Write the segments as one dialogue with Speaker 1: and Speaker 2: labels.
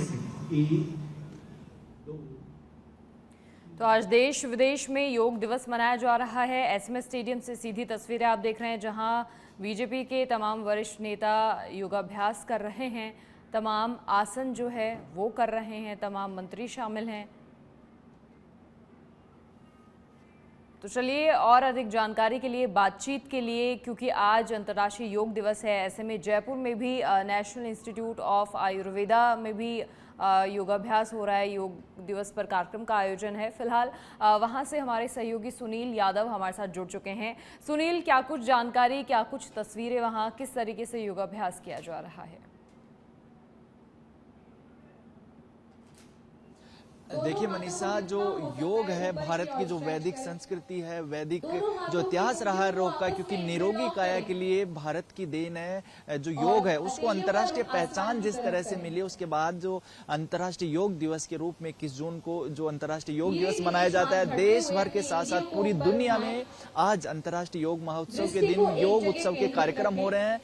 Speaker 1: Second. 1 2।
Speaker 2: तो आज देश विदेश में योग दिवस मनाया जा रहा है। एसएमएस स्टेडियम से सीधी तस्वीरें आप देख रहे हैं, जहां बीजेपी के तमाम वरिष्ठ नेता योगाभ्यास कर रहे हैं। तमाम आसन जो है वो कर रहे हैं, तमाम मंत्री शामिल हैं। तो चलिए और अधिक जानकारी के लिए, बातचीत के लिए, क्योंकि आज अंतर्राष्ट्रीय योग दिवस है, ऐसे में जयपुर में भी नेशनल इंस्टीट्यूट ऑफ आयुर्वेदा में भी योगाभ्यास हो रहा है। योग दिवस पर कार्यक्रम का आयोजन है। फिलहाल वहां से हमारे सहयोगी सुनील यादव हमारे साथ जुड़ चुके हैं। सुनील, क्या कुछ जानकारी, क्या कुछ तस्वीरें, वहां किस तरीके से योगाभ्यास किया जा रहा है?
Speaker 3: देखिए मनीषा, जो योग है भारत की जो वैदिक संस्कृति है, वैदिक जो इतिहास रहा है योग का, क्योंकि निरोगी काया के लिए भारत की देन है। जो योग है उसको अंतर्राष्ट्रीय पहचान जिस तरह से मिली, उसके बाद जो अंतर्राष्ट्रीय योग दिवस के रूप में 21 जून को जो अंतर्राष्ट्रीय योग दिवस मनाया जाता है, देश भर के साथ साथ पूरी दुनिया में आज अंतर्राष्ट्रीय योग महोत्सव के दिन योग उत्सव के कार्यक्रम हो रहे हैं।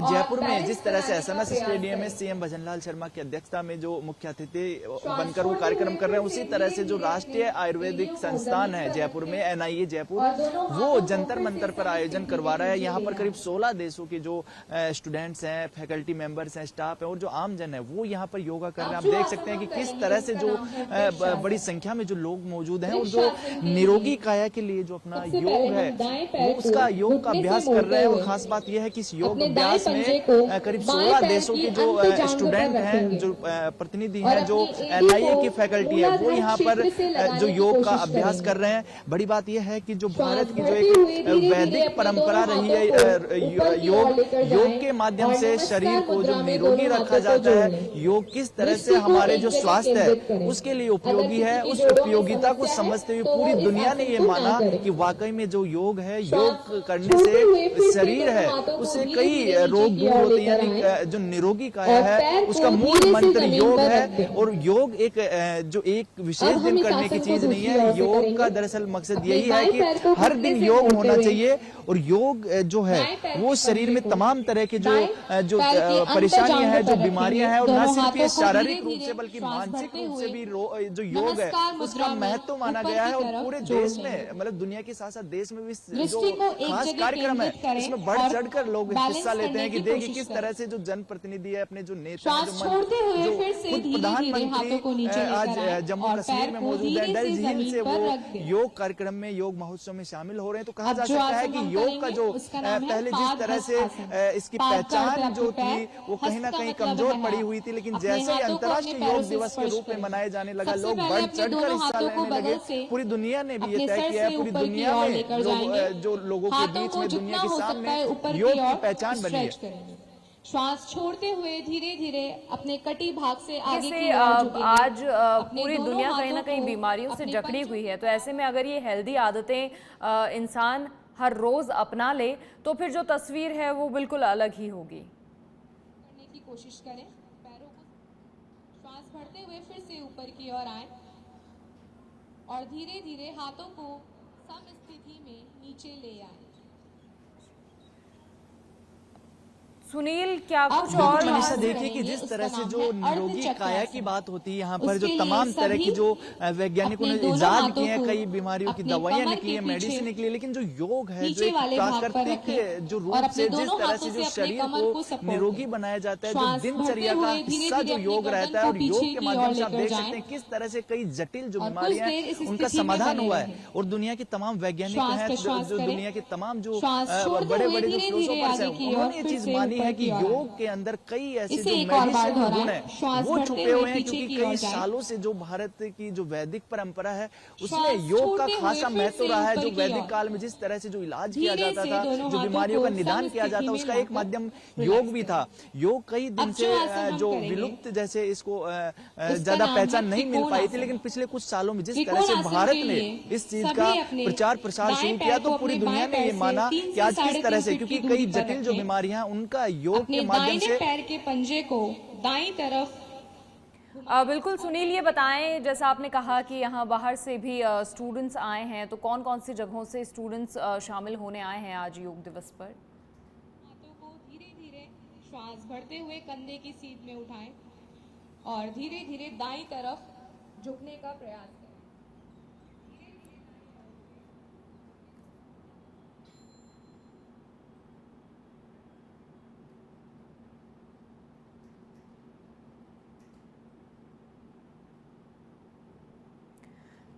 Speaker 3: जयपुर में जिस तरह से एसएमएस स्टेडियम में सीएम भजनलाल शर्मा की अध्यक्षता में जो मुख्य अतिथि बनकर वो कार्यक्रम कर रहे हैं, उसी तरह से जो राष्ट्रीय आयुर्वेदिक संस्थान है जयपुर में, एनआईए जयपुर, वो जंतर मंतर पर आयोजन करवा रहा है। यहाँ पर करीब 16 देशों के जो स्टूडेंट्स हैं, फैकल्टी मेंबर्स हैं, स्टाफ है और जो आमजन है, वो यहाँ पर योगा कर रहे हैं। आप देख सकते हैं कि किस तरह से जो बड़ी संख्या में जो लोग मौजूद हैं और जो निरोगी काया के लिए जो अपना योग है वो उसका योग का अभ्यास कर रहे हैं। और खास बात यह है कि इस योग अभ्यास में करीब 16 देशों के जो स्टूडेंट हैं, जो प्रतिनिधि हैं, जो एनआईए की फैकल्टी है, वो यहाँ पर जो योग का अभ्यास कर रहे हैं। बड़ी बात यह है कि जो भारत की जो एक वैदिक परंपरा रही है, योग के माध्यम से शरीर को जो निरोगी रखा जाता है, योग किस तरह से हमारे जो स्वास्थ्य है उसके लिए उपयोगी है, उस उपयोगिता को समझते हुए पूरी दुनिया ने ये माना कि वाकई में जो योग है, योग करने से शरीर है उससे कई रोग दूर होते हैं। यानी जो निरोगी काया है उसका मूल मंत्र योग है। और योग जो एक विशेष दिन करने की चीज नहीं है। योग का दरअसल मकसद यही है कि हर दिन योग होना चाहिए। और योग जो है वो शरीर में तमाम तरह के जो परेशानियां हैं, जो बीमारियां हैं, और न सिर्फ ये शारीरिक रूप से बल्कि मानसिक रूप से भी जो योग है उसका महत्व माना गया है। और पूरे देश में, मतलब दुनिया के साथ साथ देश में भी जो खास कार्यक्रम है इसमें बढ़ चढ़कर लोग हिस्सा लेते हैं कि देखिए किस तरह से जो जनप्रतिनिधि है, अपने जो नेता हैं, जो खुद प्रधानमंत्री आज जम्मू कश्मीर में मौजूद है, डल झील से वो योग कार्यक्रम में, योग महोत्सव में शामिल हो रहे हैं। तो कहा जा सकता है कि योग का जो पहले जिस तरह से इसकी पहचान जो थी वो कहीं ना कहीं कमजोर पड़ी हुई थी, लेकिन जैसे ही अंतर्राष्ट्रीय योग दिवस के रूप में मनाए जाने लगा, लोग बढ़ चढ़कर हिस्सा लेने लगे। पूरी दुनिया ने भी ये तय किया है, पूरी दुनिया में जो लोगों के बीच में, दुनिया के सामने योग की पहचान बनी है।
Speaker 4: श्वास छोड़ते हुए धीरे धीरे अपने कटी भाग से आगे की
Speaker 2: आज पूरी दुनिया कहीं ना कहीं बीमारियों से जकड़ी हुई है। तो ऐसे में अगर ये हेल्दी आदतें इंसान हर रोज अपना ले तो फिर जो तस्वीर है वो बिल्कुल अलग ही होगी।
Speaker 4: करने की कोशिश करें, पैरों को श्वास भरते हुए फिर से ऊपर की ओर आए और धीरे धीरे हाथों को सम स्थिति में नीचे ले आए।
Speaker 2: सुनील, क्या कुछ और
Speaker 3: मनीषा, देखिए कि जिस तरह से जो निरोगी काया की बात होती है, यहाँ पर जो तमाम तरह की जो वैज्ञानिकों ने इजाद किए हैं, कई बीमारियों की दवाइयां निकली है, मेडिसिन निकली है, लेकिन जो योग है, जो एक प्राकृतिक जो रूप से जिस तरह से जो शरीर को निरोगी बनाया जाता है, जो दिनचर्या का हिस्सा जो योग रहता है, और योग के माध्यम से आप देख सकते हैं किस तरह से कई जटिल जो बीमारियां हैं उनका समाधान हुआ है। और दुनिया के तमाम वैज्ञानिक हैं, जो दुनिया के तमाम जो बड़े बड़े जो फिलोसोफर्स हैं, उन्होंने ये चीज मानी है कि योग के अंदर कई ऐसे जो मेडिसिन गुण है वो छुपे हुए हैं, क्योंकि कई सालों से जो भारत की जो वैदिक परंपरा है उसमें योग का खासा महत्व रहा है। जो वैदिक काल में जिस तरह से जो इलाज किया जाता था, जो बीमारियों का निदान किया जाता, उसका एक माध्यम योग भी था। योग कई दिन से जो विलुप्त, जैसे इसको ज्यादा पहचान नहीं मिल पाई थी, लेकिन पिछले कुछ सालों में जिस तरह से भारत ने इस चीज का प्रचार प्रसार शुरू किया, तो पूरी दुनिया ने ये माना कि आज किस तरह से, क्योंकि कई जटिल जो बीमारियां उनका योग के माध्यम से
Speaker 4: पैर के पंजे को दाईं तरफ।
Speaker 2: बिल्कुल सुनील, ये बताएं, जैसा आपने कहा कि यहाँ बाहर से भी स्टूडेंट्स आए हैं, तो कौन कौन सी जगहों से स्टूडेंट्स शामिल होने आए हैं आज योग दिवस पर?
Speaker 4: हाथों को धीरे धीरे श्वास भरते हुए कंधे की सीध में उठाएं और धीरे धीरे दाईं तरफ झुकने का प्रयास करें।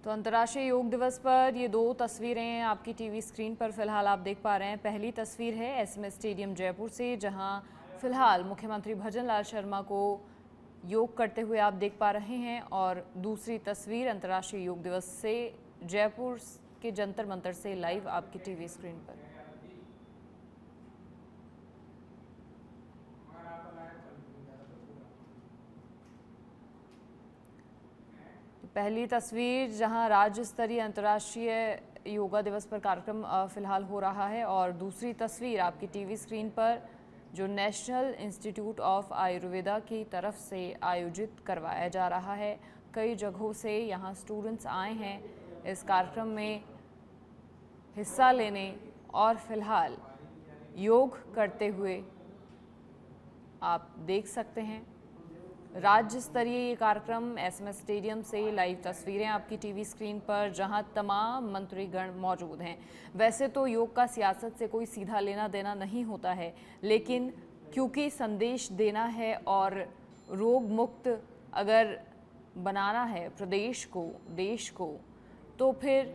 Speaker 2: तो अंतर्राष्ट्रीय योग दिवस पर ये दो तस्वीरें आपकी टीवी स्क्रीन पर फिलहाल आप देख पा रहे हैं। पहली तस्वीर है एसएमएस स्टेडियम जयपुर से, जहां फिलहाल मुख्यमंत्री भजन लाल शर्मा को योग करते हुए आप देख पा रहे हैं, और दूसरी तस्वीर अंतर्राष्ट्रीय योग दिवस से जयपुर के जंतर मंतर से लाइव आपकी टीवी स्क्रीन पर। पहली तस्वीर जहां राज्य स्तरीय अंतर्राष्ट्रीय योगा दिवस पर कार्यक्रम फिलहाल हो रहा है, और दूसरी तस्वीर आपकी टीवी स्क्रीन पर जो नेशनल इंस्टीट्यूट ऑफ आयुर्वेदा की तरफ से आयोजित करवाया जा रहा है। कई जगहों से यहां स्टूडेंट्स आए हैं इस कार्यक्रम में हिस्सा लेने और फिलहाल योग करते हुए आप देख सकते हैं। राज्य स्तरीय ये कार्यक्रम एसएमएस स्टेडियम से लाइव तस्वीरें आपकी टीवी स्क्रीन पर, जहां तमाम मंत्रीगण मौजूद हैं। वैसे तो योग का सियासत से कोई सीधा लेना देना नहीं होता है, लेकिन क्योंकि संदेश देना है और रोग मुक्त अगर बनाना है प्रदेश को, देश को, तो फिर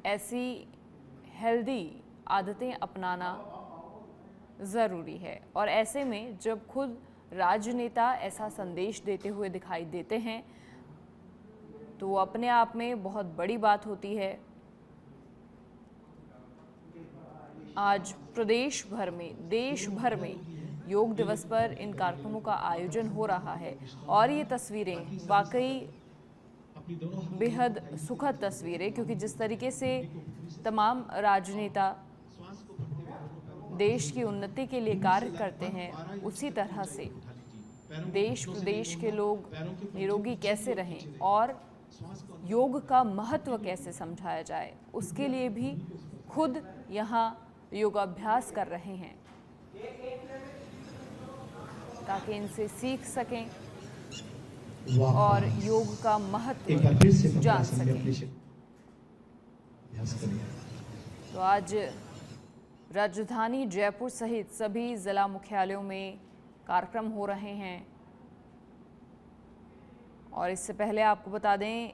Speaker 2: ऐसी हेल्दी आदतें अपनाना ज़रूरी है। और ऐसे में जब खुद राजनेता ऐसा संदेश देते हुए दिखाई देते हैं तो अपने आप में बहुत बड़ी बात होती है। आज प्रदेश भर में, देश भर में योग दिवस पर इन कार्यक्रमों का आयोजन हो रहा है, और ये तस्वीरें वाकई बेहद सुखद तस्वीरें, क्योंकि जिस तरीके से तमाम राजनेता देश की उन्नति के लिए कार्य करते हैं, उसी तरह से देश प्रदेश के लोग निरोगी कैसे रहें और योग का महत्व कैसे समझाया जाए, उसके लिए भी खुद यहाँ योगाभ्यास कर रहे हैं ताकि इनसे सीख सकें और योग का महत्व जान सकें। तो आज राजधानी जयपुर सहित सभी जिला मुख्यालयों में कार्यक्रम हो रहे हैं, और इससे पहले आपको बता दें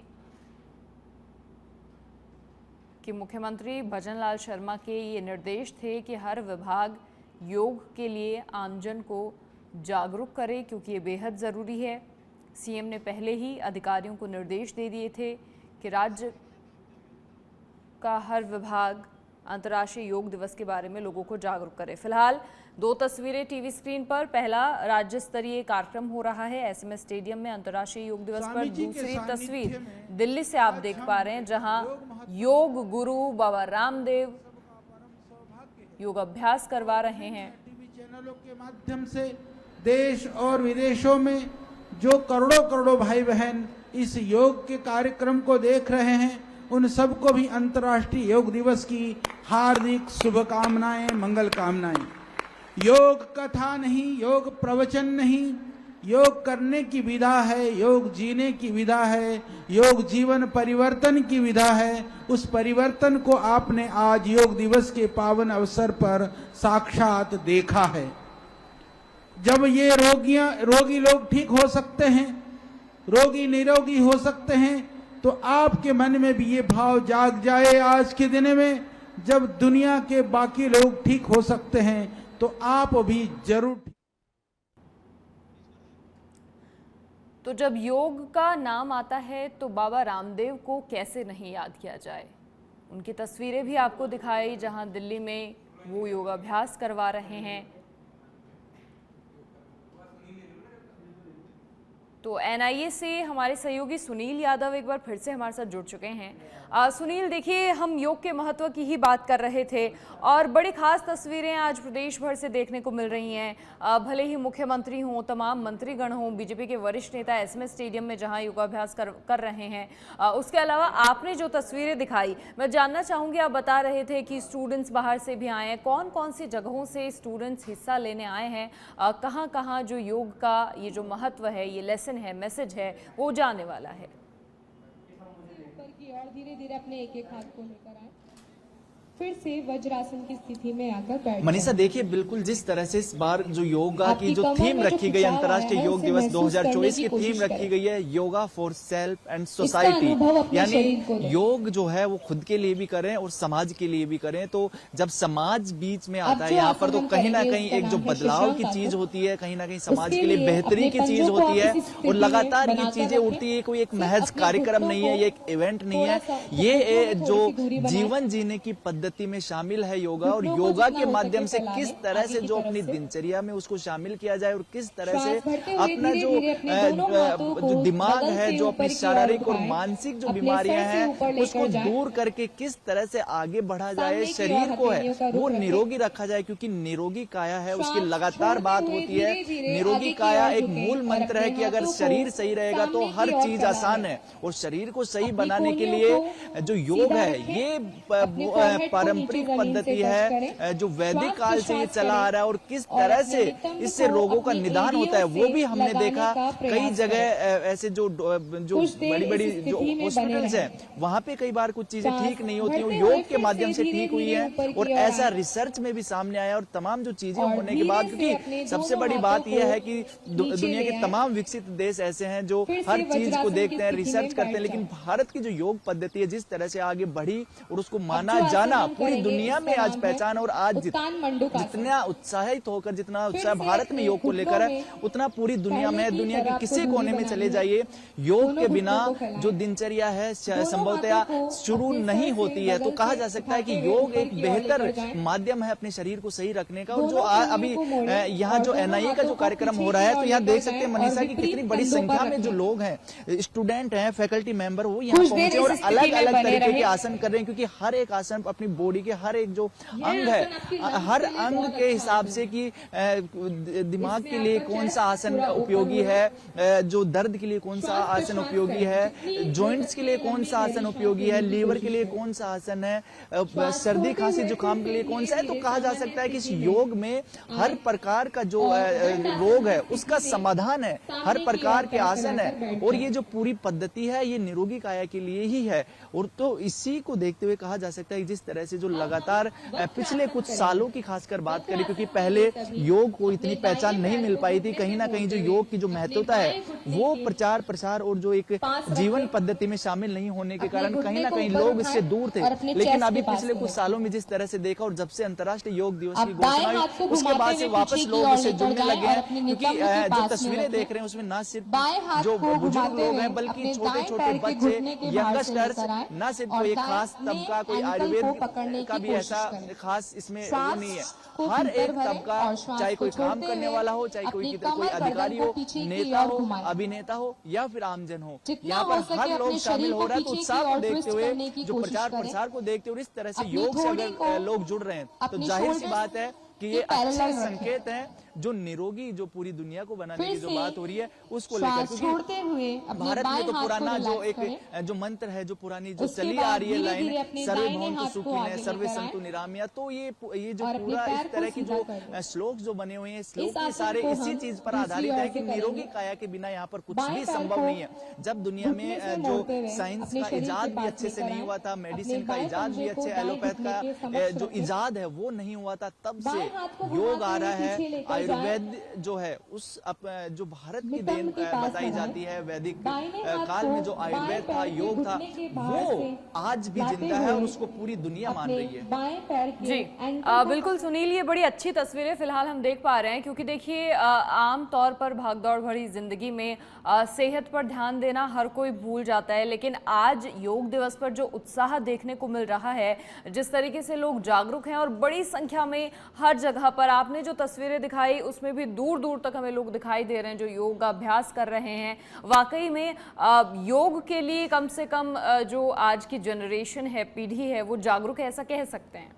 Speaker 2: कि मुख्यमंत्री भजन लाल शर्मा के ये निर्देश थे कि हर विभाग योग के लिए आमजन को जागरूक करे, क्योंकि ये बेहद ज़रूरी है। सीएम ने पहले ही अधिकारियों को निर्देश दे दिए थे कि राज्य का हर विभाग अंतर्राष्ट्रीय योग दिवस के बारे में लोगों को जागरूक करे। फिलहाल दो तस्वीरें टीवी स्क्रीन पर, पहला राज्य स्तरीय कार्यक्रम हो रहा है एसएमएस स्टेडियम में अंतर्राष्ट्रीय योग दिवस पर, दूसरी तस्वीर दिल्ली से आप देख पा रहे हैं जहां योग गुरु बाबा रामदेव योगाभ्यास करवा रहे हैं।
Speaker 5: टीवी चैनलों के माध्यम से देश और विदेशों में जो करोड़ों करोड़ों भाई बहन इस योग के कार्यक्रम को देख रहे हैं, उन सबको भी अंतर्राष्ट्रीय योग दिवस की हार्दिक शुभकामनाएं, मंगल कामनाएं। योग कथा नहीं, योग प्रवचन नहीं, योग करने की विधा है, योग जीने की विधा है, योग जीवन परिवर्तन की विधा है। उस परिवर्तन को आपने आज योग दिवस के पावन अवसर पर साक्षात देखा है। जब ये रोगी लोग ठीक हो सकते हैं, रोगी निरोगी हो सकते हैं, तो आपके मन में भी ये भाव जाग जाए आज के दिन में, जब दुनिया के बाकी लोग ठीक हो सकते हैं तो आप भी जरूर।
Speaker 2: तो जब योग का नाम आता है तो बाबा रामदेव को कैसे नहीं याद किया जाए। उनकी तस्वीरें भी आपको दिखाई जहां दिल्ली में वो योगाभ्यास करवा रहे हैं। तो एनआईए से हमारे सहयोगी सुनील यादव एक बार फिर से हमारे साथ जुड़ चुके हैं। सुनील, देखिए हम योग के महत्व की ही बात कर रहे थे और बड़ी खास तस्वीरें आज प्रदेश भर से देखने को मिल रही हैं। भले ही मुख्यमंत्री हों, तमाम मंत्रीगण हों, बीजेपी के वरिष्ठ नेता एसएमएस स्टेडियम में जहां योगाभ्यास कर रहे हैं। उसके अलावा आपने जो तस्वीरें दिखाई, मैं जानना चाहूँगी, आप बता रहे थे कि स्टूडेंट्स बाहर से भी आए हैं। कौन कौन सी जगहों से स्टूडेंट्स हिस्सा लेने आए हैं? कहाँ कहाँ जो योग का ये जो महत्व है, ये लेसन है, मैसेज है, वो जाने वाला है?
Speaker 4: और धीरे धीरे अपने एक एक हाथ को लेकर आए, फिर से वज्रासन की स्थिति में आकर बैठ।
Speaker 3: मनीषा, देखिए बिल्कुल जिस तरह से इस बार जो योगा की जो थीम रखी गई, अंतर्राष्ट्रीय योग दिवस 2024 की थीम रखी गई है, yoga for self and society, यानी योग जो है वो खुद के लिए भी करें और समाज के लिए भी करें। तो जब समाज बीच में आता है यहाँ पर, तो कहीं ना कहीं एक जो बदलाव की चीज होती है, कहीं ना कहीं समाज के लिए बेहतरी की चीज होती है और लगातार ये चीजें उठती है। कोई एक महज कार्यक्रम नहीं है, ये एक इवेंट नहीं है, ये जो जीवन जीने की पद्धति में शामिल है योगा। और योगा के माध्यम से किस तरह से जो अपनी दिनचर्या में उसको शामिल किया जाए और किस तरह से अपना जो दिमाग है, जो अपनी शारीरिक और मानसिक जो बीमारियां हैं उसको दूर करके किस तरह से आगे बढ़ा जाए, शरीर को है वो निरोगी रखा जाए। क्योंकि निरोगी काया है, उसकी लगातार बात होती है। निरोगी काया एक मूल मंत्र है कि अगर शरीर सही रहेगा तो हर चीज आसान है। और शरीर को सही बनाने के लिए जो योग है, ये पारंपरिक पद्धति है जो वैदिक काल से ये चला आ रहा है। और किस तरह से इससे रोगों का निदान होता है वो भी हमने देखा। कई जगह ऐसे जो बड़ी बड़ी जो हॉस्पिटल्स हैं वहां पे कई बार कुछ चीजें ठीक नहीं होती हैं, योग के माध्यम से ठीक हुई है। और ऐसा रिसर्च में भी सामने आया। और तमाम जो चीजें होने के बाद, क्योंकि सबसे बड़ी बात यह है कि दुनिया के तमाम विकसित देश ऐसे हैं जो हर चीज को देखते हैं, रिसर्च करते हैं, लेकिन भारत की जो योग पद्धति है जिस तरह से आगे बढ़ी और उसको माना जाना पूरी दुनिया में आज पहचान। और आज जितना उत्साहित होकर, जितना उत्साह भारत में योग को लेकर है, उतना पूरी दुनिया में, दुनिया के किसी कोने में चले जाइए, योग के बिना जो दिनचर्या है संभवतः शुरू नहीं होती है। तो कहा जा सकता है कि योग एक बेहतर माध्यम है अपने शरीर को सही रखने का। और जो अभी यहाँ जो NIA का जो कार्यक्रम हो रहा है, तो यहाँ देख सकते हैं मनीषा की कितनी बड़ी संख्या में जो लोग हैं, स्टूडेंट हैं, फैकल्टी मेंबर, वो यहाँ पहुंचे और अलग अलग तरीके के आसन कर रहे हैं। क्योंकि हर एक आसन अपनी बॉडी के हर एक जो अंग है, हर अंग के हिसाब से कि दिमाग के लिए कौन सा आसन उपयोगी है, जो दर्द के लिए कौन सा आसन उपयोगी है, जॉइंट्स के लिए कौन सा आसन उपयोगी है, लीवर के लिए कौन सा आसन है, सर्दी खांसी जुकाम के लिए कौन सा है। तो कहा जा सकता है कि इस योग में हर प्रकार का जो रोग है उसका समाधान है, हर प्रकार के आसन है। और ये जो पूरी पद्धति है ये निरोगी काया के लिए ही है। और तो इसी को देखते हुए कहा जा सकता है कि जिस तरह से जो लगातार पिछले कुछ सालों की खासकर बात करें, क्योंकि पहले योग को इतनी पहचान नहीं मिल पाई थी, कहीं ना कहीं जो योग की जो महत्वता है वो प्रचार प्रसार और जो एक जीवन पद्धति में शामिल नहीं होने के कारण कहीं ना कहीं लोग इससे दूर थे। लेकिन अभी पिछले कुछ सालों में जिस तरह से देखा, और जब से अंतर्राष्ट्रीय योग दिवस की घोषणा हुई उसके बाद से वापस लोग इससे जुड़ने लगे हैं। क्योंकि जो तस्वीरें देख रहे हैं उसमें न सिर्फ जो बुजुर्ग लोग हैं बल्कि छोटे छोटे बच्चे, यंगस्टर्स, न सिर्फ कोई एक खास तबका, कोई आयुर्वेद का भी ऐसा खास इसमें वो नहीं है। हर एक तबका, चाहे कोई काम करने वाला हो, चाहे कोई अधिकारी हो, नेता हो, अभिनेता हो या फिर आमजन हो, यहाँ पर हर लोग शामिल हो रहा है। तो उत्साह को देखते हुए, जो प्रचार प्रसार को देखते हुए, इस तरह से योग से अगर लोग जुड़ रहे हैं तो जाहिर सी बात है कि ये अच्छे संकेत हैं जो निरोगी, जो पूरी दुनिया को बनाने की जो बात हो रही है उसको लेकर। क्योंकि भारत में तो पुराना जो एक जो मंत्र है, जो पुरानी जो चली आ रही है लाइन, सर्वे भवन्तु सुखिनः सर्वे सन्तु निरामया, तो ये जो पूरा इस तरह की जो श्लोक जो बने हुए हैं, श्लोक के सारे इसी चीज पर आधारित है कि निरोगी काया के बिना यहाँ पर कुछ भी संभव नहीं है। जब दुनिया में जो साइंस का इजाद भी अच्छे से नहीं हुआ था, मेडिसिन का इजाद भी अच्छे, एलोपैथ का जो इजाद है वो नहीं हुआ था, तब से योग आ रहा है। आयुर्वेद जो है उस जो भारत की देन बताई जाती है, वैदिक काल में जो आयुर्वेद था, योग था, वो आज भी जिंदा है और उसको पूरी दुनिया मान रही है।
Speaker 2: जी बिल्कुल सुनील, ये बड़ी अच्छी तस्वीरें फिलहाल हम देख पा रहे हैं। क्योंकि देखिए आम तौर पर भागदौड़ भरी जिंदगी में सेहत पर ध्यान देना हर कोई भूल जाता है, लेकिन आज योग दिवस पर जो उत्साह देखने को मिल रहा है, जिस तरीके से लोग जागरूक हैं और बड़ी संख्या में हर जगह पर, आपने जो तस्वीरें दिखाई दिखाई, उसमें भी दूर दूर तक हमें लोग दिखाई दे रहे हैं जो योग अभ्यास कर रहे हैं। वाकई में योग के लिए कम से कम जो आज की जनरेशन है, पीढ़ी है, वो जागरूक है, ऐसा कह सकते हैं।